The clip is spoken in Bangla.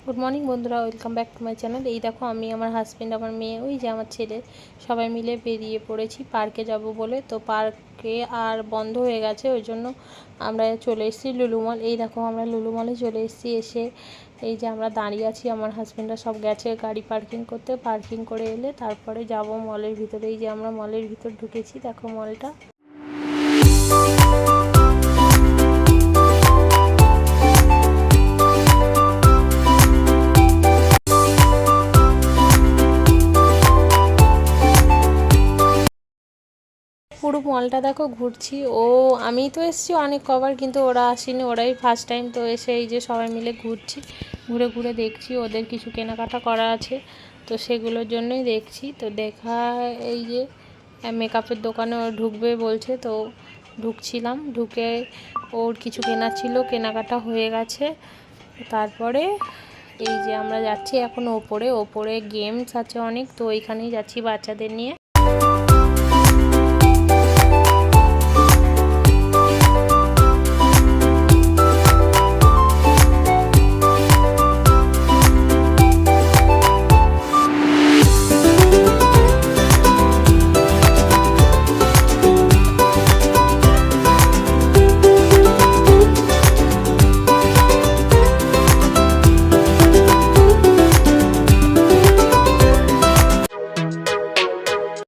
গুড মর্নিং বন্ধুরা, welcome back to my channel. এই দেখো আমি, আমার হাজব্যান্ড, আমার মেয়ে, ওই যে আমার ছেলে, সবাই মিলে বেরিয়ে পড়েছি পার্কে যাব বলে। তো পার্কে আর বন্ধ হয়ে গেছে, ওই জন্য আমরা চলে এসেছি লুলু মল। এই দেখো আমরা লুলু মলে চলে এসেছি। এসে এই যে আমরা দাঁড়িয়ে আছি, আমার হাজব্যান্ডরা সব গেছে গাড়ি পার্কিং করতে। পার্কিং করে এলে তারপরে যাব মলের ভিতরে। এই যে আমরা মলের ভিতর ঢুকেছি, দেখো মলটা। পুরো মলটা দেখো ঘুরছি। আমি তো এসেছি অনেক কবার, কিন্তু ওরা আসেনি, ওরাই ফার্স্ট টাইম। তো এসে এই যে সবাই মিলে ঘুরছি, ঘুরে ঘুরে দেখছি ওদের কিছু কেনাকাটা করা আছে, তো সেগুলোর জন্যই দেখছি। তো দেখা, এই যে মেকআপের দোকানে ও ঢুকবে বলছে, তো ঢুকছিলাম। ঢুকে ওর কিছু কেনার ছিল, কেনাকাটা হয়ে গেছে। তারপরে এই যে আমরা যাচ্ছি এখন ওপরে। ওপরে গেমস আছে অনেক, তো ওইখানেই যাচ্ছি বাচ্চাদের নিয়ে।